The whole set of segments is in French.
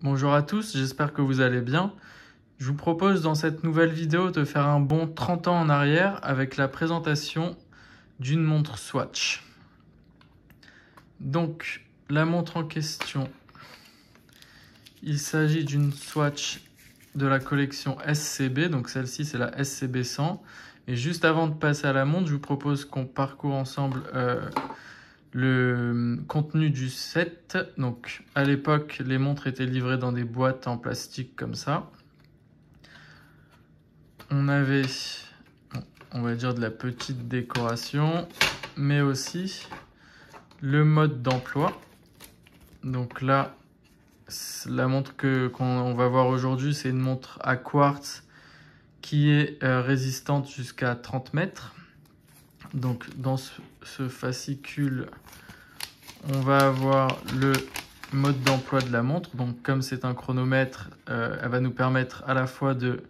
Bonjour à tous, j'espère que vous allez bien. Je vous propose dans cette nouvelle vidéo de faire un bond 30 ans en arrière avec la présentation d'une montre Swatch. Donc, la montre en question, il s'agit d'une Swatch de la collection SCB, donc celle-ci c'est la SCB 100. Et juste avant de passer à la montre, je vous propose qu'on parcourt ensemble le contenu du set. Donc, à l'époque, les montres étaient livrées dans des boîtes en plastique comme ça. On avait, on va dire, de la petite décoration, mais aussi le mode d'emploi. Donc là, la montre qu'on va voir aujourd'hui, c'est une montre à quartz qui est résistante jusqu'à 30 mètres. Donc dans ce fascicule, on va avoir le mode d'emploi de la montre. Donc comme c'est un chronomètre, elle va nous permettre à la fois de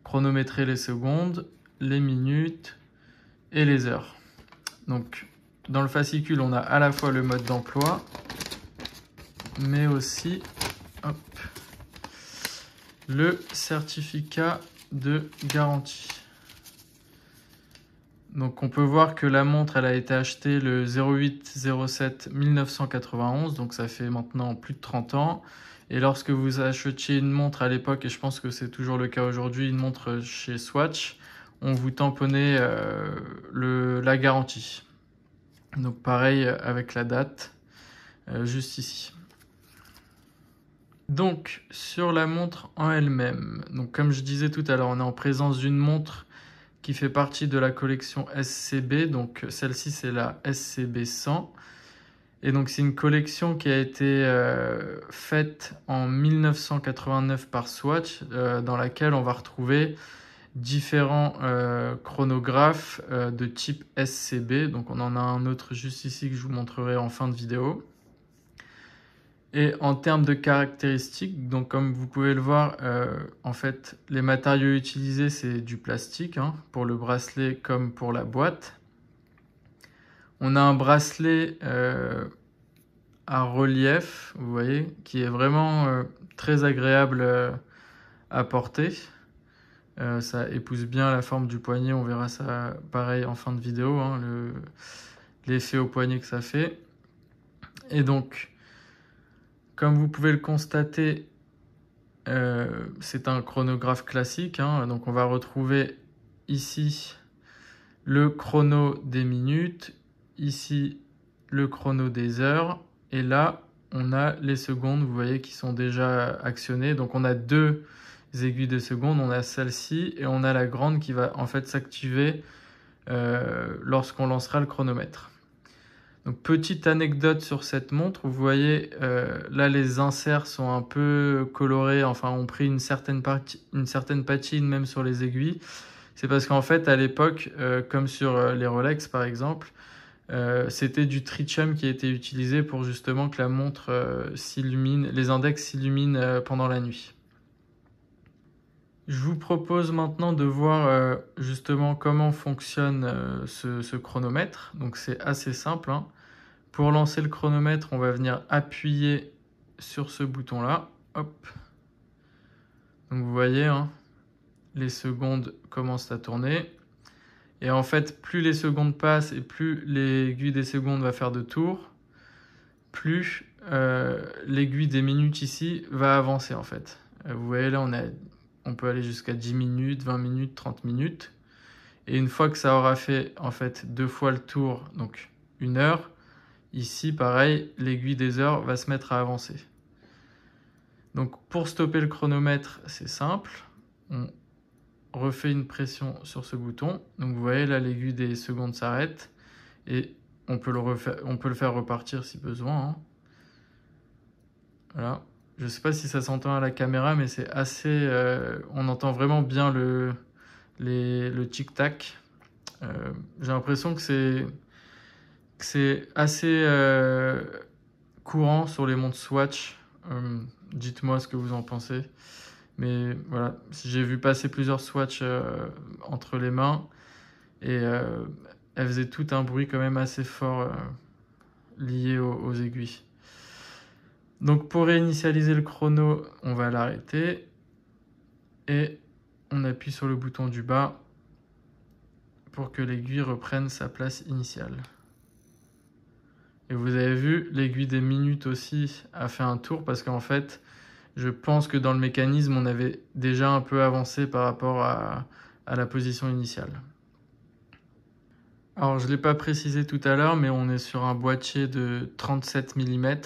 chronométrer les secondes, les minutes et les heures. Donc dans le fascicule, on a à la fois le mode d'emploi, mais aussi le certificat de garantie. Donc on peut voir que la montre elle a été achetée le 08/07/1991, donc ça fait maintenant plus de 30 ans. Et lorsque vous achetiez une montre à l'époque, et je pense que c'est toujours le cas aujourd'hui, une montre chez Swatch, on vous tamponnait la garantie. Donc pareil avec la date, juste ici. Donc sur la montre en elle-même, donc comme je disais tout à l'heure, on est en présence d'une montre qui fait partie de la collection SCB, donc celle-ci c'est la SCB 100. Et donc c'est une collection qui a été faite en 1989 par Swatch, dans laquelle on va retrouver différents chronographes de type SCB. Donc on en a un autre juste ici que je vous montrerai en fin de vidéo. Et en termes de caractéristiques, donc comme vous pouvez le voir, en fait, les matériaux utilisés, c'est du plastique, pour le bracelet comme pour la boîte. On a un bracelet à relief, vous voyez, qui est vraiment très agréable à porter. Ça épouse bien la forme du poignet, on verra ça pareil en fin de vidéo, l'effet au poignet que ça fait. Et donc, comme vous pouvez le constater, c'est un chronographe classique, donc on va retrouver ici le chrono des minutes, ici le chrono des heures, et là on a les secondes, vous voyez, qui sont déjà actionnées. Donc on a deux aiguilles de seconde, on a celle-ci et on a la grande qui va en fait s'activer lorsqu'on lancera le chronomètre. Donc petite anecdote sur cette montre, vous voyez là les inserts sont un peu colorés, enfin ont pris une certaine patine même sur les aiguilles. C'est parce qu'en fait à l'époque, comme sur les Rolex par exemple, c'était du tritium qui a été utilisé pour justement que la montre s'illumine, les index s'illuminent pendant la nuit. Je vous propose maintenant de voir justement comment fonctionne ce chronomètre. Donc c'est assez simple. Pour lancer le chronomètre, on va venir appuyer sur ce bouton-là. Hop. Donc vous voyez, les secondes commencent à tourner. Et en fait, plus les secondes passent et plus l'aiguille des secondes va faire de tours, plus l'aiguille des minutes ici va avancer en fait. Vous voyez là, on peut aller jusqu'à 10 minutes, 20 minutes, 30 minutes. Et une fois que ça aura fait en fait 2 fois le tour, donc 1 heure, ici pareil, l'aiguille des heures va se mettre à avancer. Donc pour stopper le chronomètre, c'est simple. On refait une pression sur ce bouton. Donc vous voyez là, l'aiguille des secondes s'arrête. Et on peut le faire repartir si besoin. Voilà. Je ne sais pas si ça s'entend à la caméra, mais c'est assez... on entend vraiment bien le tic-tac. J'ai l'impression que c'est assez courant sur les montres Swatch. Dites-moi ce que vous en pensez. Mais voilà, j'ai vu passer plusieurs Swatch entre les mains. Et elles faisaient tout un bruit quand même assez fort lié aux aiguilles. Donc pour réinitialiser le chrono, on va l'arrêter et on appuie sur le bouton du bas pour que l'aiguille reprenne sa place initiale. Et vous avez vu, l'aiguille des minutes aussi a fait un tour parce qu'en fait, je pense que dans le mécanisme, on avait déjà un peu avancé par rapport à la position initiale. Alors, je ne l'ai pas précisé tout à l'heure, mais on est sur un boîtier de 37 mm.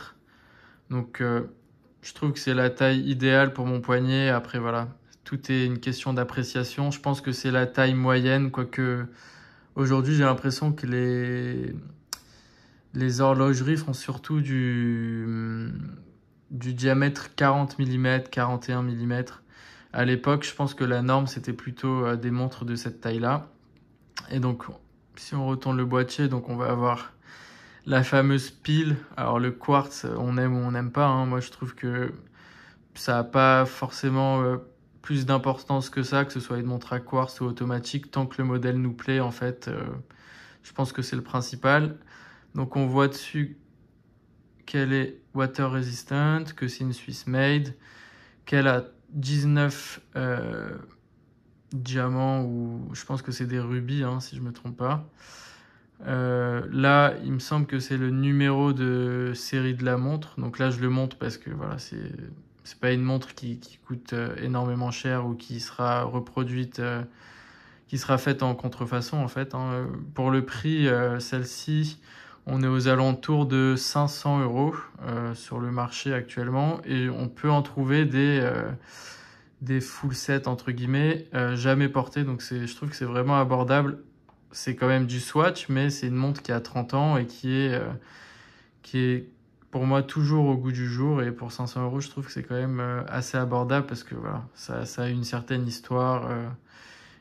Donc, je trouve que c'est la taille idéale pour mon poignet. Après, voilà, tout est une question d'appréciation. Je pense que c'est la taille moyenne, quoique aujourd'hui, j'ai l'impression que les horlogeries font surtout du diamètre 40 mm, 41 mm. À l'époque, je pense que la norme, c'était plutôt des montres de cette taille-là. Et donc, si on retourne le boîtier, donc on va avoir la fameuse pile. Alors, le quartz, on aime ou on n'aime pas, hein. Moi, je trouve que ça n'a pas forcément plus d'importance que ça, que ce soit une montre à quartz ou automatique. Tant que le modèle nous plaît, en fait, je pense que c'est le principal. Donc, on voit dessus qu'elle est water resistant, que c'est une Swiss made, qu'elle a 19 diamants, ou je pense que c'est des rubis, hein, si je me trompe pas. Là, il me semble que c'est le numéro de série de la montre. Donc là, je le montre parce que voilà, c'est pas une montre qui coûte énormément cher ou qui sera reproduite, qui sera faite en contrefaçon en fait, hein. Pour le prix, celle-ci, on est aux alentours de 500 € sur le marché actuellement, et on peut en trouver des full set entre guillemets, jamais portés. Donc je trouve que c'est vraiment abordable. C'est quand même du Swatch, mais c'est une montre qui a 30 ans et qui est pour moi toujours au goût du jour. Et pour 500 €, je trouve que c'est quand même assez abordable parce que voilà, ça a une certaine histoire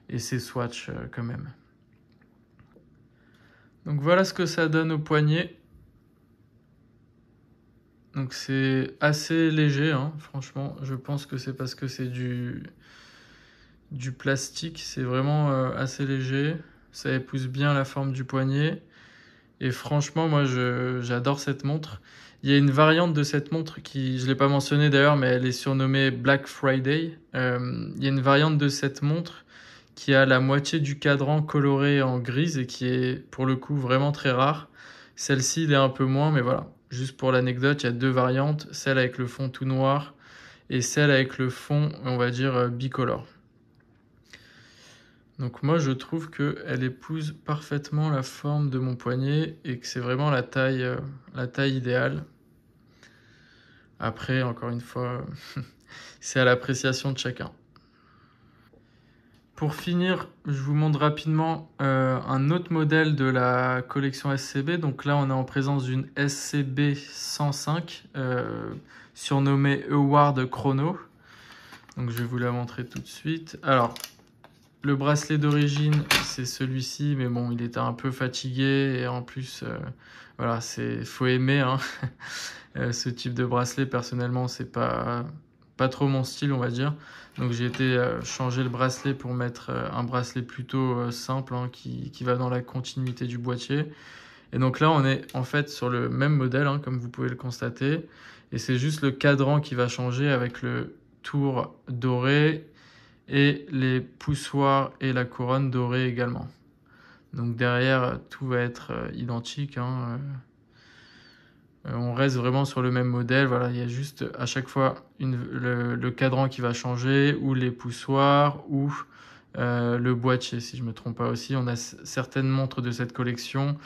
et c'est Swatch quand même. Donc voilà ce que ça donne au poignet. Donc c'est assez léger, hein, franchement. Je pense que c'est parce que c'est du plastique. C'est vraiment assez léger. Ça épouse bien la forme du poignet. Et franchement, moi, j'adore cette montre. Il y a une variante de cette montre qui, je ne l'ai pas mentionnée d'ailleurs, mais elle est surnommée Black Friday. Il y a une variante de cette montre qui a la moitié du cadran coloré en grise et qui est pour le coup vraiment très rare. Celle-ci, il est un peu moins, mais voilà. Juste pour l'anecdote, il y a deux variantes, celle avec le fond tout noir et celle avec le fond, on va dire, bicolore. Donc moi, je trouve qu'elle épouse parfaitement la forme de mon poignet et que c'est vraiment la taille idéale. Après, encore une fois, c'est à l'appréciation de chacun. Pour finir, je vous montre rapidement un autre modèle de la collection SCB. Donc là, on est en présence d'une SCB 105, surnommée Award Chrono. Donc je vais vous la montrer tout de suite. Alors, le bracelet d'origine, c'est celui-ci, mais bon, il était un peu fatigué et en plus, voilà, faut aimer hein. Ce type de bracelet. Personnellement, c'est pas trop mon style, on va dire. Donc j'ai été changer le bracelet pour mettre un bracelet plutôt simple hein, qui va dans la continuité du boîtier. Et donc là, on est en fait sur le même modèle, hein, comme vous pouvez le constater. Et c'est juste le cadran qui va changer avec le tour doré et les poussoirs et la couronne dorée également. Donc derrière, tout va être identique, hein. On reste vraiment sur le même modèle. Voilà, il y a juste à chaque fois le cadran qui va changer, ou les poussoirs, ou le boîtier, si je ne me trompe pas aussi. On a certaines montres de cette collection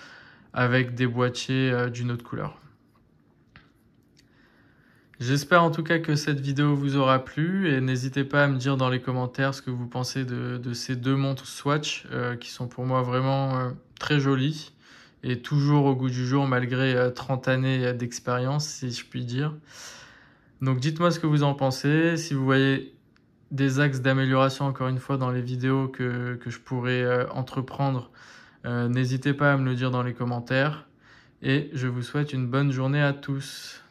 avec des boîtiers d'une autre couleur. J'espère en tout cas que cette vidéo vous aura plu et n'hésitez pas à me dire dans les commentaires ce que vous pensez de ces deux montres Swatch qui sont pour moi vraiment très jolies et toujours au goût du jour malgré 30 années d'expérience si je puis dire. Donc dites-moi ce que vous en pensez, si vous voyez des axes d'amélioration encore une fois dans les vidéos que je pourrais entreprendre, n'hésitez pas à me le dire dans les commentaires et je vous souhaite une bonne journée à tous.